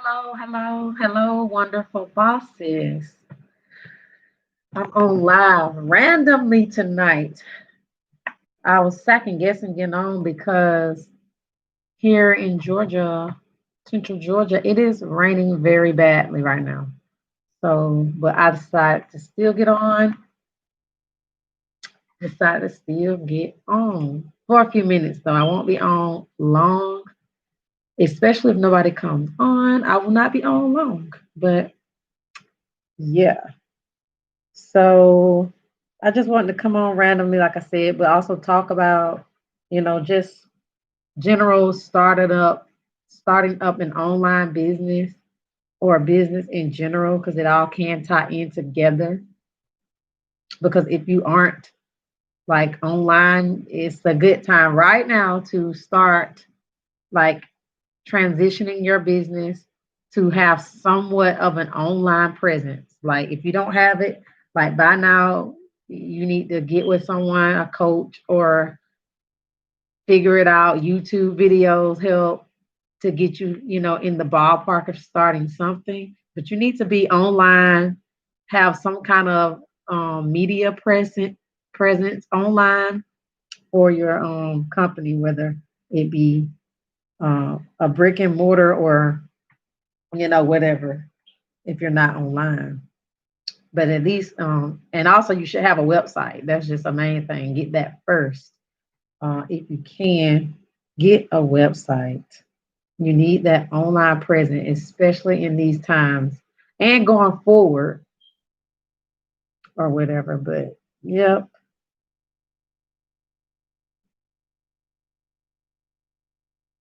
Hello, wonderful bosses. I'm on live randomly tonight. I was second guessing getting on because here in Georgia, central Georgia, it is raining very badly right now. So, but I decided to still get on, decided to still get on for a few minutes though. I won't be on long, especially if nobody comes on. I will not be on long, but yeah. So I just wanted to come on randomly, like I said, but also talk about, just general starting up an online business or a business in general, because it all can tie in together. Because if you aren't like online, it's a good time right now to start like transitioning your business to have somewhat of an online presence. Like if you don't have it, like by now, you need to get with someone, a coach, or figure it out. YouTube videos help to get you, in the ballpark of starting something. But you need to be online, have some kind of media presence online for your company, whether it be a brick and mortar or whatever, if you're not online. But at least, and also you should have a website. That's just a main thing. Get that first. If you can, get a website. You need that online presence, especially in these times and going forward or whatever. But yep,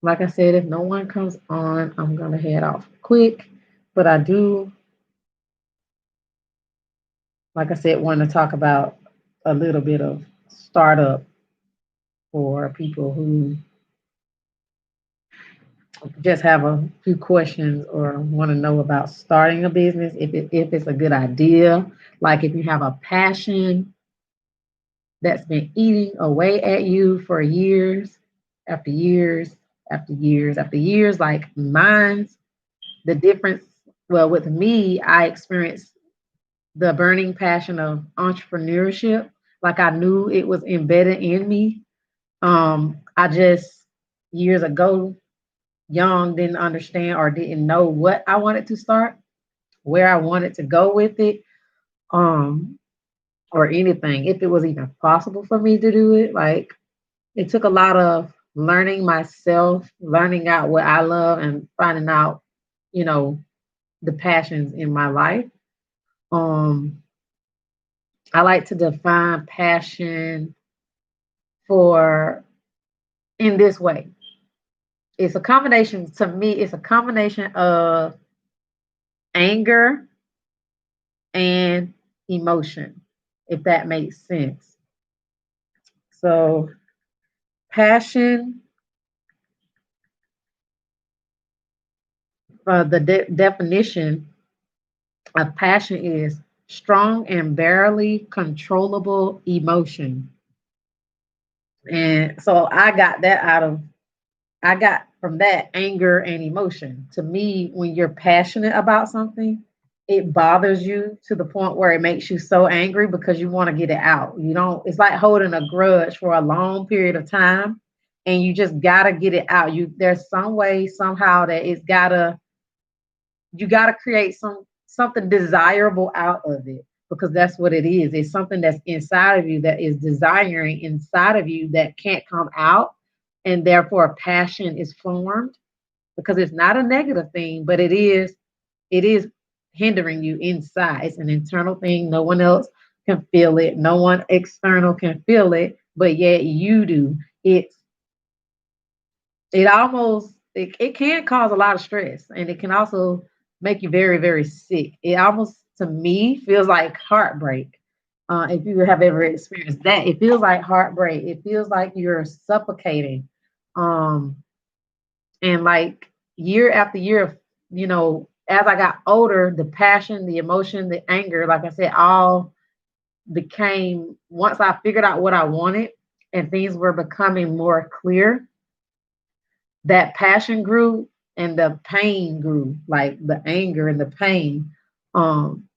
like I said, if no one comes on, I'm gonna head off quick. But I do, like I said, want to talk about a little bit of startup for people who just have a few questions or want to know about starting a business, if it's a good idea, like if you have a passion that's been eating away at you for years after years after years after years, like mine's. The difference, well, with me, I experienced the burning passion of entrepreneurship. Like I knew it was embedded in me. I just years ago, young, didn't understand or didn't know what I wanted to start, where I wanted to go with it, um, or anything, if it was even possible for me to do it. Like it took a lot of learning myself, learning out what I love and finding out, you know, the passions in my life. Um, I like to define passion for in this way. It's a combination, to me, it's a combination of anger and emotion, if that makes sense. So, passion, the definition of passion is strong and barely controllable emotion. And so I got from that anger and emotion. To me, when you're passionate about something, it bothers you to the point where it makes you so angry because you want to get it out. You don't, it's like holding a grudge for a long period of time and you just gotta get it out. There's some way, somehow that you gotta create something desirable out of it because that's what it is. It's something that's inside of you that is desiring inside of you that can't come out, and therefore a passion is formed because it's not a negative thing, but it is hindering you inside. It's an internal thing. No one else can feel it. No one external can feel it, but yet you do. It can cause a lot of stress and it can also make you very, very sick. It almost to me feels like heartbreak. If you have ever experienced that, it feels like heartbreak. It feels like you're suffocating. Um, and like year after year, as I got older, the passion, the emotion, the anger, like I said, all became, once I figured out what I wanted and things were becoming more clear, that passion grew. and the pain grew, like the anger and the pain. Um,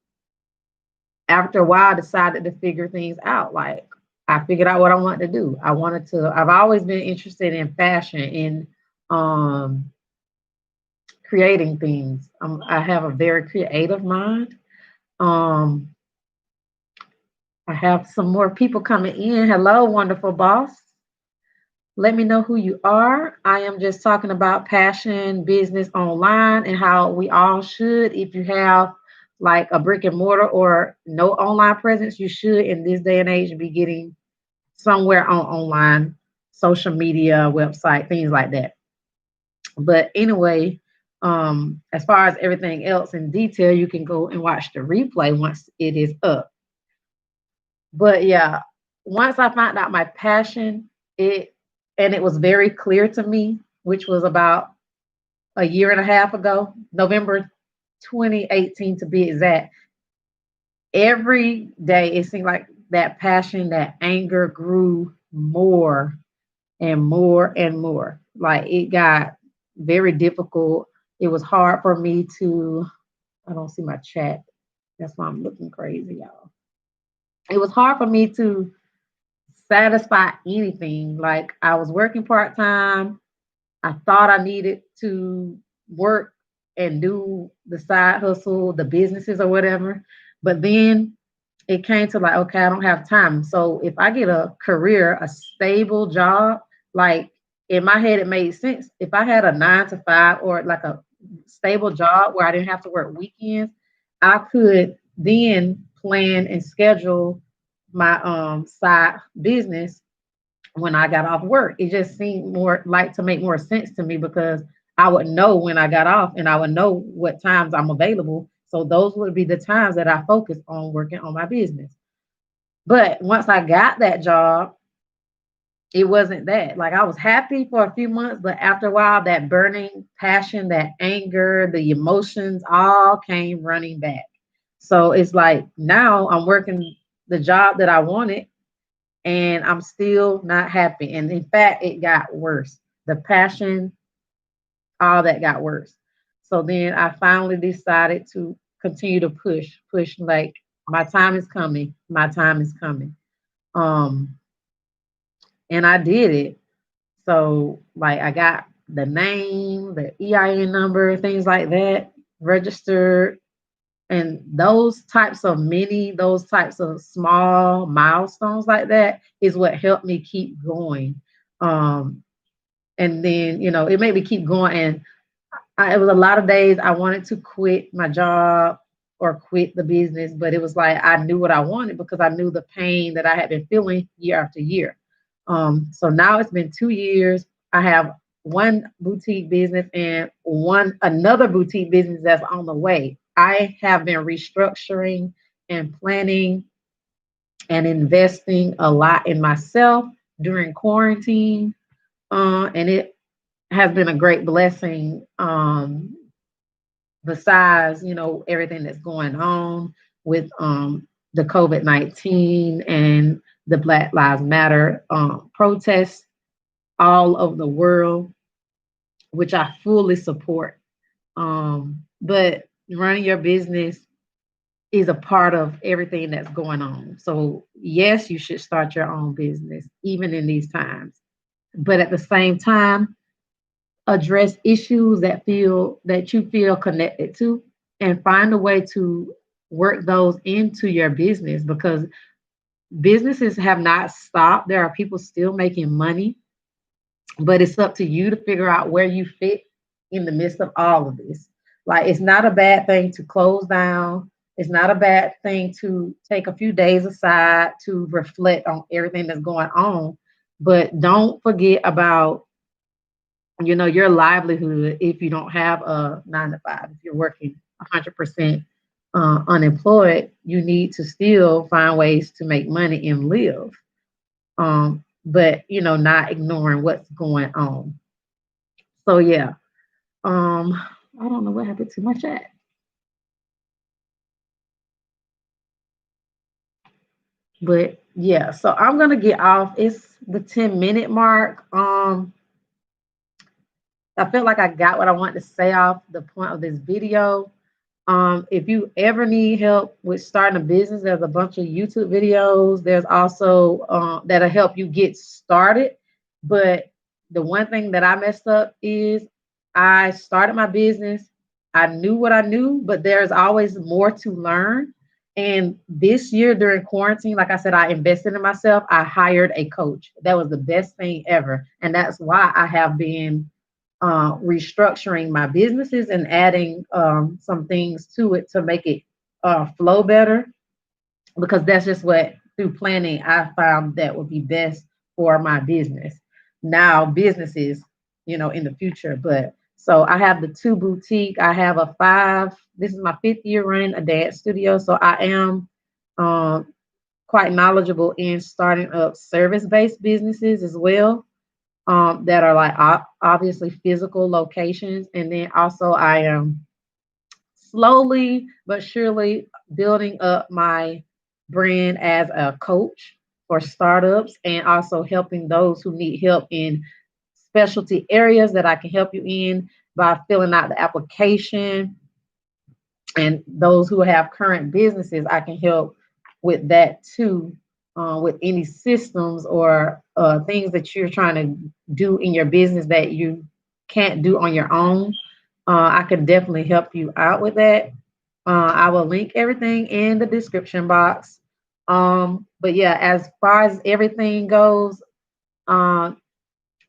After a while, I decided to figure things out. Like I figured out what I wanted to do. I've always been interested in fashion, in um, creating things. I have a very creative mind. Um, I have some more people coming in. Hello, wonderful boss. Let me know who you are. I am just talking about passion, business online, and how we all should. If you have like a brick and mortar or no online presence, you should in this day and age be getting somewhere on online, social media, website, things like that. But anyway, as far as everything else in detail, you can go and watch the replay once it is up. But yeah, once I found out my passion, it and it was very clear to me, which was about a year and a half ago, November 2018 to be exact. Every day it seemed like that passion, that anger grew more and more and more. Like it got very difficult. It was hard for me to, I don't see my chat. That's why I'm looking crazy, y'all. It was hard for me to satisfy anything. Like I was working part time. I thought I needed to work and do the side hustle, the businesses or whatever. But then it came to like, okay, I don't have time. So if I get a career, a stable job, like in my head, it made sense. If I had a 9 to 5 or like a stable job where I didn't have to work weekends, I could then plan and schedule my side business when I got off work. It just seemed more like to make more sense to me because I would know when I got off and I would know what times I'm available. So those would be the times that I focus on working on my business. But once I got that job, it wasn't that. Like I was happy for a few months, but after a while, that burning passion, that anger, the emotions all came running back. So it's like now I'm working the job that I wanted and I'm still not happy. And in fact, it got worse. The passion, all that got worse. So then I finally decided to continue to push like my time is coming, my time is coming. Um, and I did it. So like I got the name, the EIN number, things like that registered. And those types of small milestones like that is what helped me keep going. Um, and then, it made me keep going. And it was a lot of days I wanted to quit my job or quit the business, but it was like I knew what I wanted because I knew the pain that I had been feeling year after year. So now it's been 2 years. I have one boutique business and one another boutique business that's on the way. I have been restructuring and planning and investing a lot in myself during quarantine. And it has been a great blessing. Besides, everything that's going on with the COVID-19 and the Black Lives Matter protests all over the world, which I fully support. But running your business is a part of everything that's going on. So, yes, you should start your own business, even in these times. But at the same time, address issues that you feel connected to and find a way to work those into your business because businesses have not stopped. There are people still making money, but it's up to you to figure out where you fit in the midst of all of this. Like it's not a bad thing to close down. It's not a bad thing to take a few days aside to reflect on everything that's going on, but don't forget about your livelihood if you don't have a 9 to 5. If you're working 100% unemployed, you need to still find ways to make money and live. But not ignoring what's going on. So yeah, um, I don't know what happened to my chat, but yeah. So I'm gonna get off. It's the 10-minute mark. I felt like I got what I wanted to say off the point of this video. If you ever need help with starting a business, there's a bunch of YouTube videos. There's also that'll help you get started. But the one thing that I messed up is I started my business. I knew what I knew, but there's always more to learn. And this year during quarantine, like I said, I invested in myself. I hired a coach. That was the best thing ever. And that's why I have been restructuring my businesses and adding some things to it to make it flow better, because that's just what through planning I found that would be best for my business. Now businesses, in the future. But so I have the two boutique. I have a five. This is my fifth year running a dance studio. So I am um, quite knowledgeable in starting up service-based businesses as well, that are like obviously physical locations. And then also I am slowly but surely building up my brand as a coach for startups, and also helping those who need help in specialty areas that I can help you in by filling out the application. And those who have current businesses, I can help with that too, with any systems or things that you're trying to do in your business that you can't do on your own. I can definitely help you out with that. I will link everything in the description box. But yeah, as far as everything goes, um,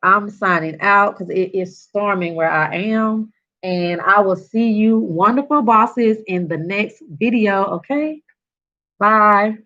I'm signing out because it is storming where I am. And I will see you, wonderful bosses, in the next video. Okay. Bye.